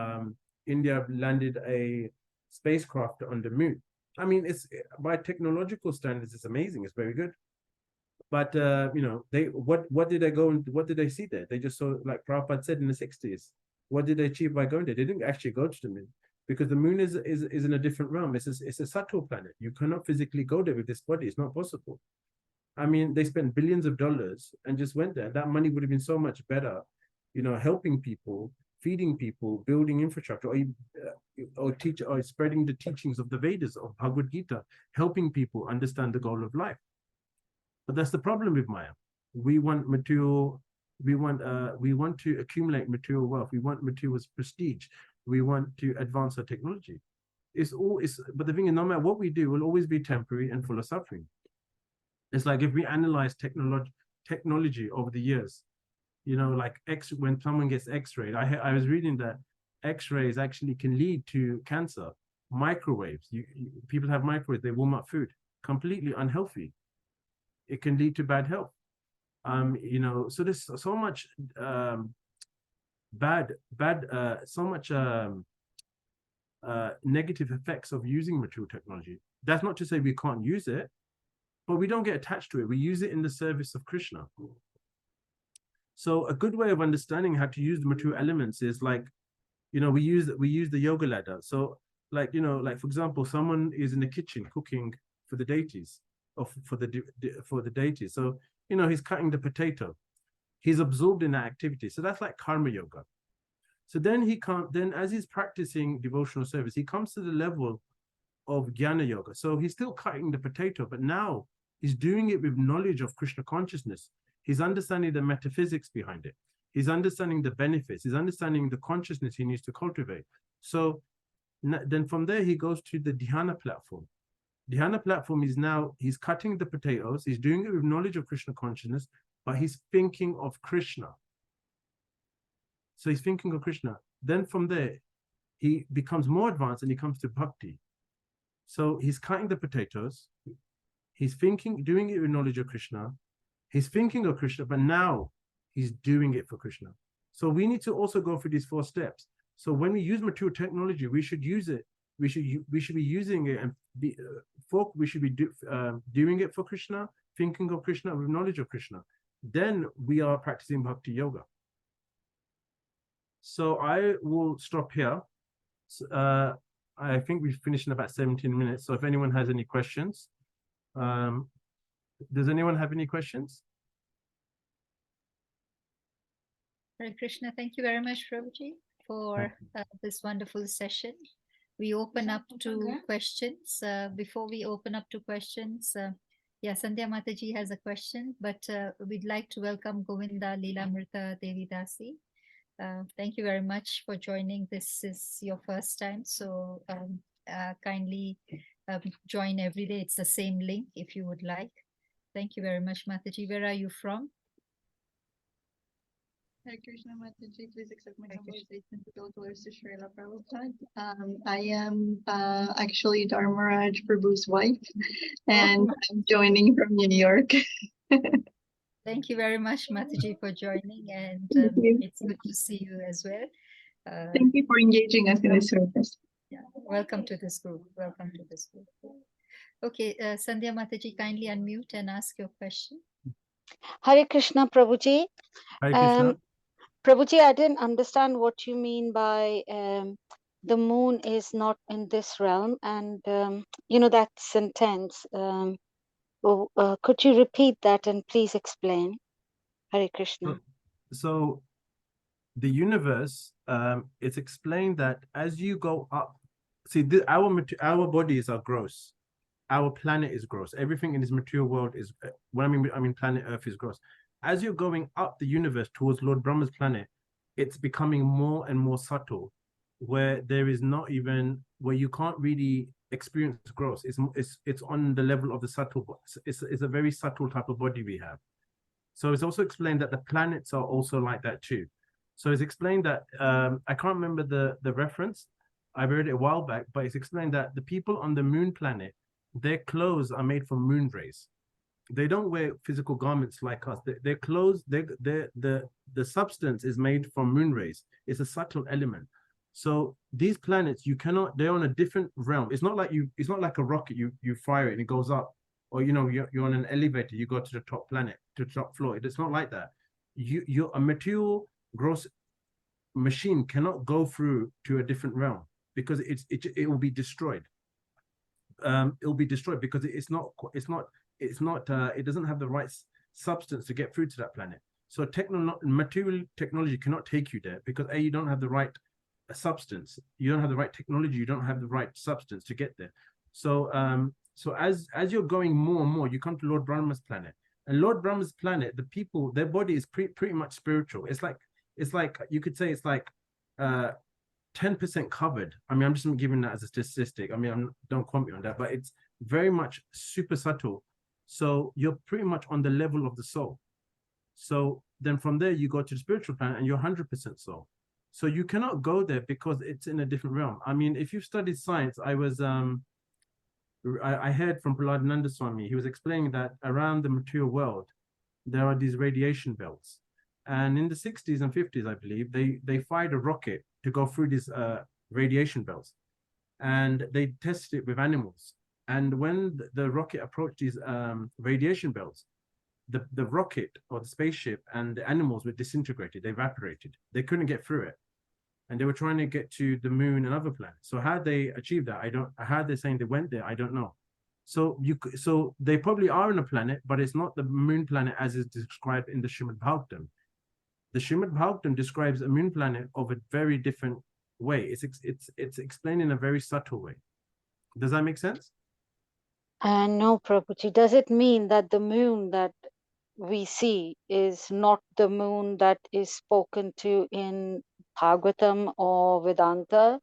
India landed a spacecraft on the moon. I mean, it's, by technological standards, it's amazing. It's very good. But you know, what did they see there? They just saw, like Prabhupada said in the 60s. What did they achieve by going there? They didn't actually go to the moon, because the moon is in a different realm. It's a subtle planet. You cannot physically go there with this body. It's not possible. I mean, they spent billions of dollars and just went there. That money would have been so much better, you know, helping people, feeding people, building infrastructure, or spreading the teachings of the Vedas, of Bhagavad Gita, helping people understand the goal of life. But that's the problem with Maya. We want to accumulate material wealth. We want material prestige. We want to advance our technology. But the thing is, no matter what we do, it will always be temporary and full of suffering. It's like, if we analyze technology over the years, you know, like when someone gets X-rayed, I was reading that X-rays actually can lead to cancer. Microwaves, people have microwaves, they warm up food, completely unhealthy. It can lead to bad health. You know, so there's so much negative effects of using material technology. That's not to say we can't use it, but we don't get attached to it. We use it in the service of Krishna. So a good way of understanding how to use the material elements is like, you know, we use the yoga ladder. So like, you know, like for example, someone is in the kitchen cooking for the deities, or for the deities. So, you know, he's cutting the potato. He's absorbed in that activity. So that's like karma yoga. So then then as he's practicing devotional service, he comes to the level of jnana yoga. So he's still cutting the potato, but now he's doing it with knowledge of Krishna consciousness. He's understanding the metaphysics behind it. He's understanding the benefits. He's understanding the consciousness he needs to cultivate. So then from there, he goes to the dhyana platform. Dhyana platform is now, he's cutting the potatoes. He's doing it with knowledge of Krishna consciousness, but he's thinking of Krishna. So he's thinking of Krishna. Then from there, he becomes more advanced and he comes to bhakti. So he's cutting the potatoes. He's doing it with knowledge of Krishna. He's thinking of Krishna, but now he's doing it for Krishna. So we need to also go through these 4 steps. So when we use material technology, we should use it. We should be using it and we should be doing it for Krishna, thinking of Krishna with knowledge of Krishna. Then we are practicing bhakti yoga. So I will stop here. I think we've finished in about 17 minutes. So if anyone has any questions, does anyone have any questions? Hare Krishna, thank you very much, Prabhuji, for this wonderful session. We open up to questions. Before we open up to questions, yeah, Sandhya Mataji has a question, but we'd like to welcome Govinda Leelamrita Devi Dasi. Thank you very much for joining. This is your first time, so kindly join every day. It's the same link if you would like. Thank you very much, Mataji. Where are you from? Hare Krishna, Mataji. Please accept my conversation to go towards the Srila Prabhupada. I am actually Dharmraja Prabhu's wife, and I'm joining from New York. Thank you very much, Mataji, for joining, and it's good to see you as well. Thank you for engaging us in this service. Yeah, welcome to this group. Welcome to this group. Okay, Sandhya Mataji, kindly unmute and ask your question. Hare Krishna, Prabhuji. Hare Krishna. Prabhuji, I didn't understand what you mean by the moon is not in this realm, and you know, that sentence. Could you repeat that and please explain? Hare Krishna. So the universe, it's explained that as you go up, see, our bodies are gross. Our planet is gross. Everything in this material world is, when I mean planet Earth is gross. As you're going up the universe towards Lord Brahma's planet, it's becoming more and more subtle, where there is not even, where you can't really experience gross. It's on the level of the subtle. It's a very subtle type of body we have. So it's also explained that the planets are also like that too. So it's explained that, I can't remember the reference, I read it a while back, but it's explained that the people on the moon planet, their clothes are made from moon rays. They don't wear physical garments like us. Their clothes, the substance is made from moon rays. It's a subtle element. So these planets, they're on a different realm. It's not like a rocket, you fire it and it goes up, or you know, you're on an elevator, you go to the top planet, to the top floor. It's not like that. You're a material gross machine cannot go through to a different realm, because it will be destroyed. It will be destroyed because it doesn't have the right substance to get through to that planet. So material technology cannot take you there, because you don't have the right substance, you don't have the right technology, you don't have the right substance to get there. So so as you're going more and more, you come to Lord Brahma's planet, and Lord Brahma's planet, the people, their body is pretty much spiritual. It's like you could say it's like 10% covered. I mean, I'm just giving that as a statistic. I mean, don't quote me on that, but it's very much super subtle. So you're pretty much on the level of the soul. So then from there, you go to the spiritual planet and you're 100% soul. So you cannot go there because it's in a different realm. I mean, if you've studied science, I heard from Prahlad Swami, he was explaining that around the material world, there are these radiation belts. And in the 60s and 50s, I believe, they fired a rocket to go through these radiation belts. And they tested it with animals. And when the rocket approached these radiation belts, the rocket or the spaceship and the animals were disintegrated, they evaporated. They couldn't get through it. And they were trying to get to the moon and other planets. So how they achieved that, how they're saying they went there, I don't know. So they probably are on a planet, but it's not the moon planet as is described in the Srimad Bhagavatam. The Srimad Bhagavatam describes a moon planet of a very different way. It's explained in a very subtle way. Does that make sense? No, Prabhuji. Does it mean that the moon that we see is not the moon that is spoken to in Bhagavatam or Vedanta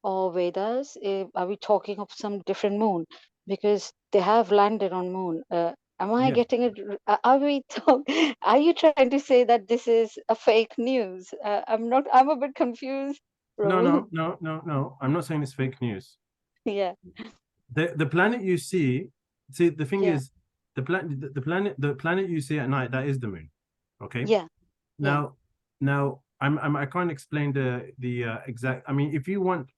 or Vedas? Are we talking of some different moon? Because they have landed on moon. Am I getting it? Are you trying to say that this is a fake news? I'm a bit confused. Prabhu. No. I'm not saying it's fake news. Yeah. The planet you see, the thing is, the planet you see at night, that is the moon. Okay. Yeah. Now I can't explain the exact. I mean, if you want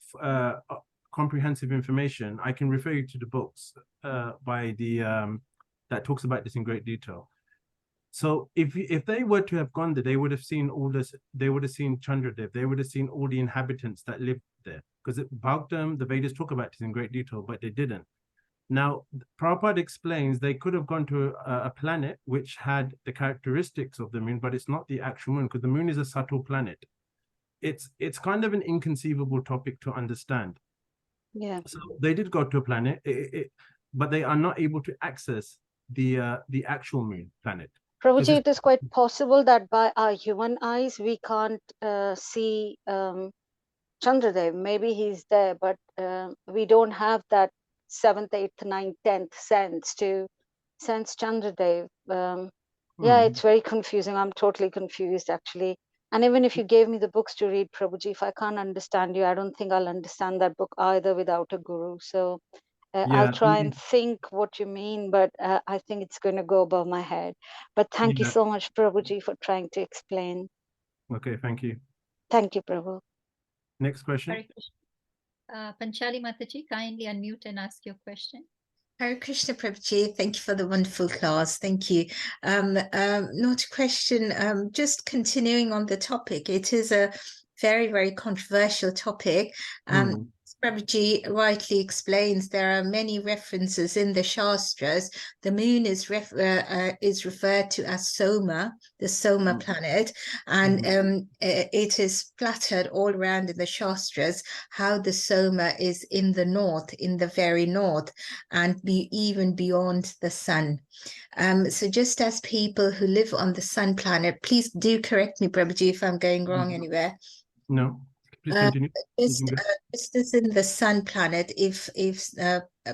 comprehensive information, I can refer you to the books by the that talks about this in great detail. So if they were to have gone there, they would have seen all this. They would have seen Chandradev. They would have seen all the inhabitants that lived there. Because Bhagavatam, the Vedas talk about this in great detail, but they didn't. Now, Prabhupada explains they could have gone to a planet which had the characteristics of the moon, but it's not the actual moon, because the moon is a subtle planet. It's kind of an inconceivable topic to understand. Yeah. So they did go to a planet, but they are not able to access the actual moon planet. Prabhuji, it is quite possible that by our human eyes we can't see Chandradev. Maybe he's there, but we don't have that 7th, 8th, 9th, 10th sense to sense Chandradev. Yeah, it's very confusing. I'm totally confused, actually. And even if you gave me the books to read, Prabhuji, if I can't understand you, I don't think I'll understand that book either without a guru. So I'll try and think what you mean, but I think it's going to go above my head. But thank you so much, Prabhuji, for trying to explain. Okay, thank you. Thank you, Prabhu. Next question. Panchali Mataji, kindly unmute and ask your question. Hare Krishna Prabhuji, thank you for the wonderful class. Thank you. Not a question, just continuing on the topic. It is a very, very controversial topic. Prabhuji rightly explains there are many references in the Shastras. The moon is referred to as Soma, the Soma planet, and it is splattered all around in the Shastras how the Soma is in the north, in the very north, and even beyond the sun. So just as people who live on the sun planet, please do correct me, Prabhuji, if I'm going wrong anywhere. No. Please continue. Just as in the sun planet, if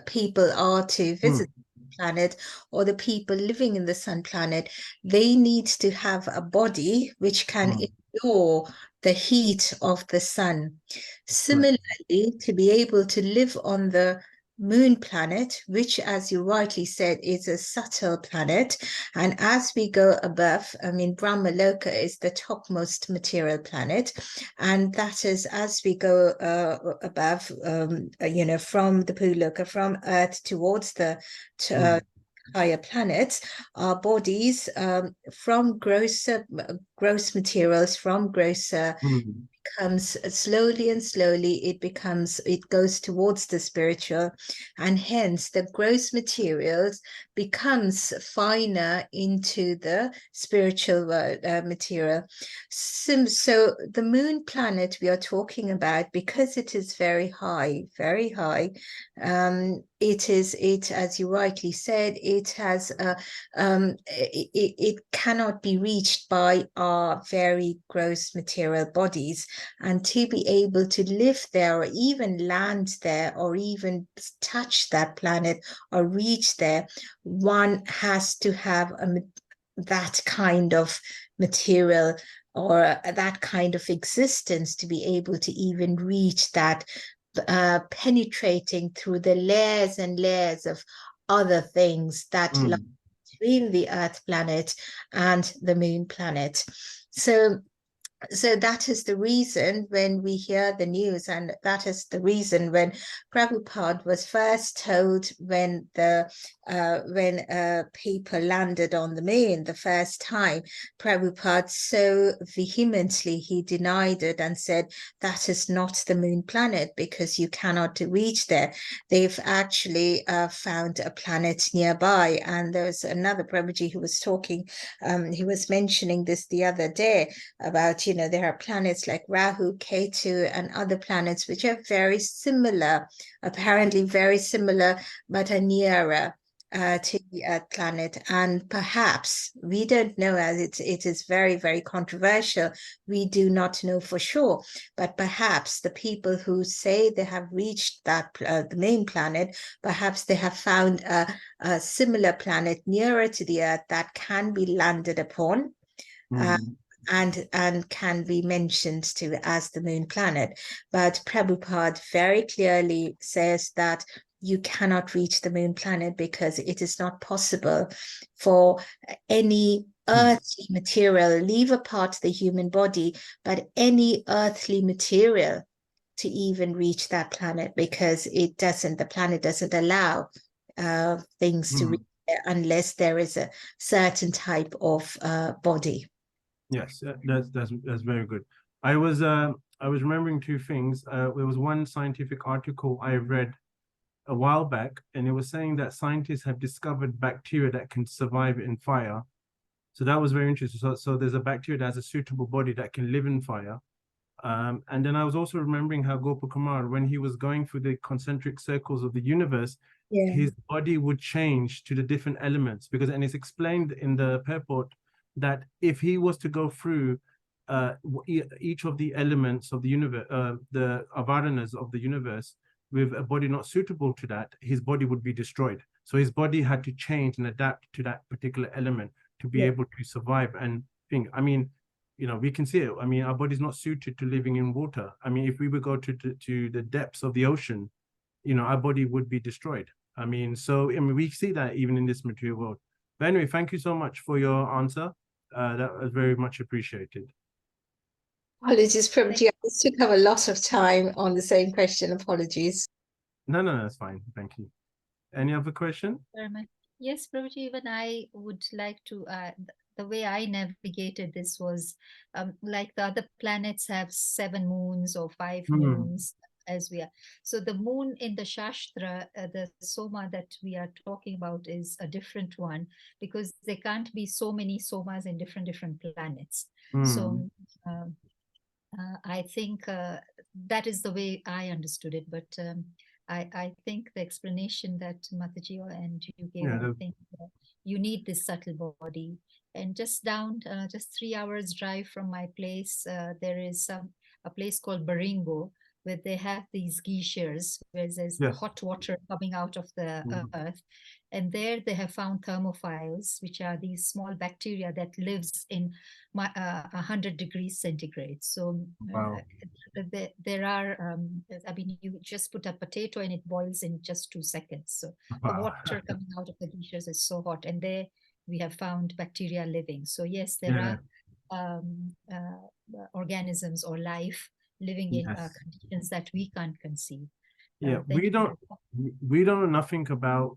people are to visit the planet, or the people living in the sun planet, they need to have a body which can endure the heat of the sun. Similarly, to be able to live on the moon planet, which, as you rightly said, is a subtle planet, and as we go above, I mean, Brahma Loka is the topmost material planet, and that is as we go above, you know, from the Bhuloka, from Earth towards the higher planets, our bodies from gross materials, from grosser becomes slowly it goes towards the spiritual, and hence the gross materials becomes finer into the spiritual material. So the moon planet we are talking about, because it is very high, it as you rightly said, it has it cannot be reached by our very gross material bodies, and to be able to live there, or even land there, or even touch that planet or reach there, one has to have that kind of material or that kind of existence to be able to even reach that, penetrating through the layers and layers of other things that lie between the Earth planet and the Moon planet. So that is the reason when we hear the news, and that is the reason when Prabhupada was first told when people landed on the moon the first time, Prabhupada so vehemently he denied it and said that is not the moon planet because you cannot reach there. They've actually found a planet nearby, and there's another Prabhuji who was talking, he was mentioning this the other day about, there are planets like Rahu, Ketu, and other planets which are very similar, apparently very similar, but are nearer to the Earth planet. And perhaps, we don't know, as it is very, very controversial. We do not know for sure, but perhaps the people who say they have reached that the main planet, perhaps they have found a similar planet nearer to the Earth that can be landed upon. And can be mentioned to as the moon planet. But Prabhupada very clearly says that you cannot reach the moon planet because it is not possible for any earthly material, leave apart the human body, but any earthly material to even reach that planet, because the planet doesn't allow things to reach there unless there is a certain type of body. Yes, that's very good. I was remembering two things. There was one scientific article I read a while back, and it was saying that scientists have discovered bacteria that can survive in fire. So that was very interesting. So there's a bacteria that has a suitable body that can live in fire. And then I was also remembering how Gopakumar, when he was going through the concentric circles of the universe, his body would change to the different elements, and it's explained in the purport that if he was to go through each of the elements of the universe, the avaranas of the universe, with a body not suitable to that, his body would be destroyed. So his body had to change and adapt to that particular element to be able to survive. And think, I mean, we can see it. I mean, our body's not suited to living in water. I mean, if we would go to the depths of the ocean, our body would be destroyed. I mean, we see that even in this material world. But anyway, thank you so much for your answer. That was very much appreciated. Apologies, Prabhuji. I just took up a lot of time on the same question. Apologies. No, that's fine. Thank you. Any other question? Yes, Prabhuji, even I would like to, the way I navigated this was like the other planets have 7 moons or 5 moons as we are. So the moon in the Shastra, the Soma that we are talking about is a different one, because there can't be so many Somas in different planets. So I think that is the way I understood it. But I think the explanation that Mataji and you gave, I think you need this subtle body. And just 3 hours drive from my place, there is a place called Baringo, where they have these geysers, where there's hot water coming out of the earth. And there they have found thermophiles, which are these small bacteria that lives in 100 degrees centigrade. So there are, I mean, you just put a potato and it boils in just 2 seconds. So the water coming out of the geysers is so hot. And there we have found bacteria living. So yes, there are organisms or life living in conditions that we can't conceive. We don't know nothing about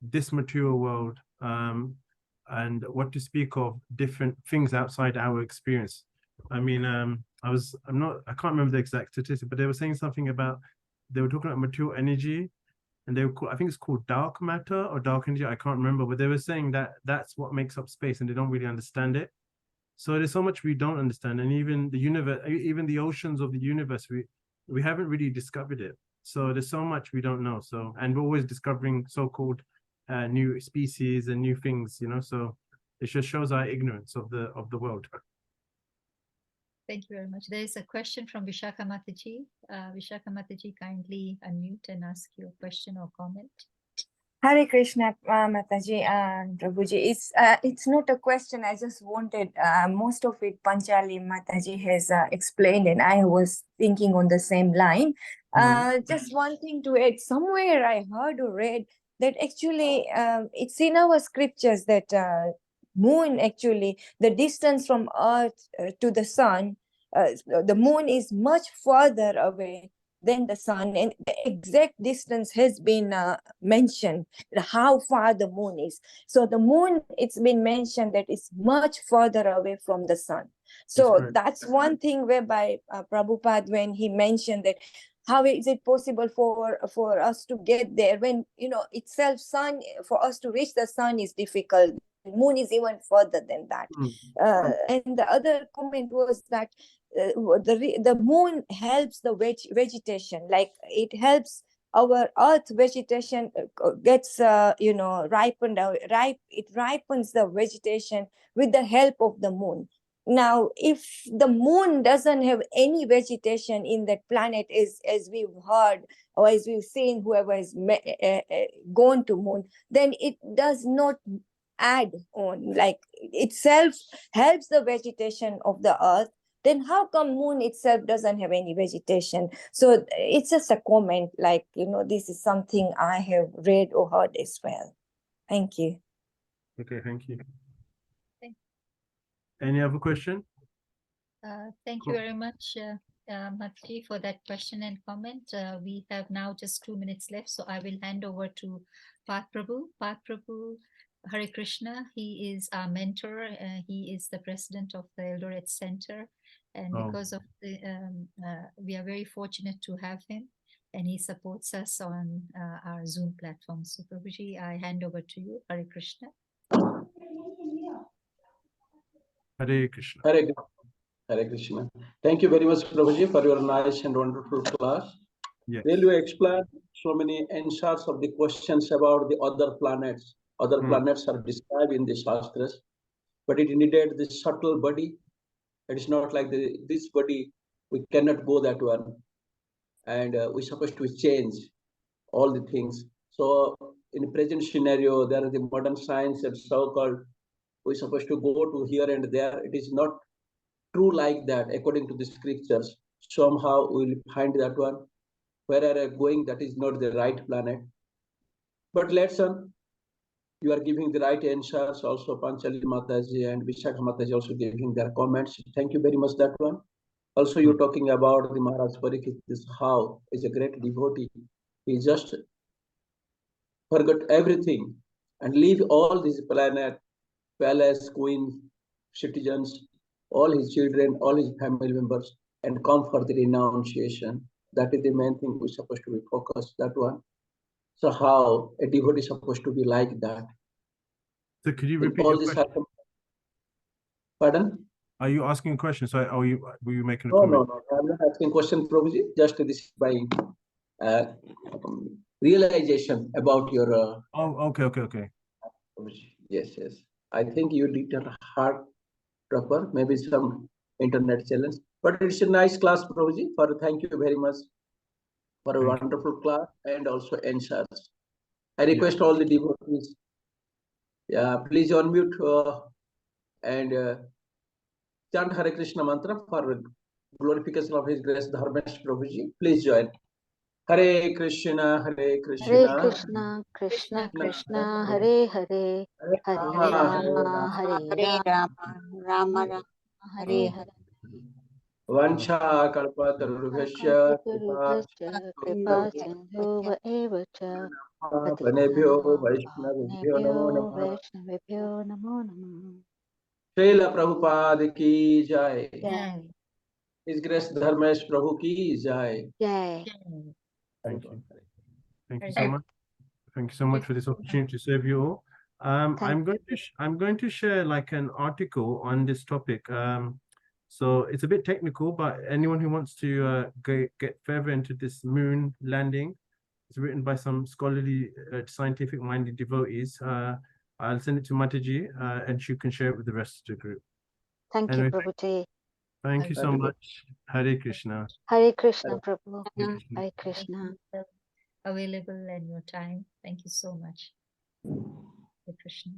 this material world, and what to speak of different things outside our experience. I mean, I can't remember the exact statistic, but they were saying something about, they were talking about material energy, and they were I think it's called dark matter or dark energy. I can't remember, but they were saying that that's what makes up space, and they don't really understand it. So there's so much we don't understand, and even the universe, even the oceans of the universe, we haven't really discovered it. So there's so much we don't know. So, and we're always discovering so-called new species and new things, so it just shows our ignorance of the world. Thank you very much. There is a question from Vishaka Mataji. Vishaka Mataji, kindly unmute and ask your question or comment. Hare Krishna, Mataji and Prabhuji. It's not a question. I just wanted most of it. Panchali Mataji has explained, and I was thinking on the same line. Just one thing to add. Somewhere I heard or read that actually it's in our scriptures that moon actually the distance from Earth to the sun, the moon is much further away than the sun, and the exact distance has been mentioned, how far the moon is. So the moon, it's been mentioned that it's much further away from the sun. So that's one thing whereby Prabhupada, when he mentioned that how is it possible for us to get there when itself sun, for us to reach the sun is difficult, moon is even further than that. And the other comment was that the moon helps the vegetation, like it helps our earth vegetation gets ripened out, it ripens the vegetation with the help of the moon. Now if the moon doesn't have any vegetation in that planet, as we've heard or as we've seen, whoever has gone to moon, then it does not add on, like itself helps the vegetation of the earth, then how come moon itself doesn't have any vegetation? So it's just a comment, like, this is something I have read or heard as well. Thank you. Okay, thank you. Thank- Any other question? Thank you very much, Mataji, for that question and comment. We have now just 2 minutes left, so I will hand over to Path Prabhu. Path Prabhu, Hare Krishna. He is our mentor. He is the president of the Eldoret Center. And because of the, we are very fortunate to have him, and he supports us on our Zoom platform. So Prabhuji, I hand over to you. Hare Krishna. Hare Krishna. Hare Krishna. Thank you very much, Prabhuji, for your nice and wonderful class. Yes. Will you explain so many answers of the questions about the other planets? Other planets are described in the Shastras, but it needed this subtle body. It is not like this body, we cannot go that one. And we're supposed to change all the things. So in the present scenario, there is the modern science and so-called, we're supposed to go to here and there. It is not true like that according to the scriptures. Somehow we will find that one. Where are you going? That is not the right planet. But let's you are giving the right answers. Also, Panchali Mataji and Vishakha Mataji also giving their comments. Thank you very much, that one. Also, you're talking about the Maharaj Parikshit, this how is a great devotee. He just forgot everything and leave all this planet, palace, queen, citizens, all his children, all his family members, and come for the renunciation. That is the main thing we're supposed to be focused, that one. So how a devotee is supposed to be like that? So could you In repeat all your this question? Pardon? Are you asking a question? So were you making a No, comment? no. I'm not asking question, Prabhuji. Just this by realization about your. Okay. Prabhuji. Yes. I think you did a hard proper, maybe some internet challenge, but it's a nice class, Prabhuji. Thank you very much for a wonderful class and also answers. I request all the devotees, please unmute and chant Hare Krishna mantra for glorification of His Grace Dharmraja Prabhuji. Please join. Hare Krishna, Hare Krishna, Hare Krishna, Krishna Krishna, Hare Hare, Hare Rama, Hare Rama, Rama Rama, Hare Hare. Vancha kalpatarubhyasya Kripa Sindhu eva cha Panebhyo Vaishnavibhyo Namo Patisnavibhyo Namah. Vaishnavibhyo Namo Namah. Srila Prabhupada ki jai. Jai. His Grace Dharmesh Prabhu ki jai. Jai. Thank you. Thank you so much. Thank you so much for this opportunity to serve you all. I'm going to share like an article on this topic. So it's a bit technical, but anyone who wants to get further into this moon landing, it's written by some scholarly, scientific-minded devotees. I'll send it to Mataji, and she can share it with the rest of the group. Thank you, Prabhuji. Thank you so much. Hare Krishna. Hare Krishna, Prabhu. Hare Krishna. available and your time. Thank you so much. Hare Krishna.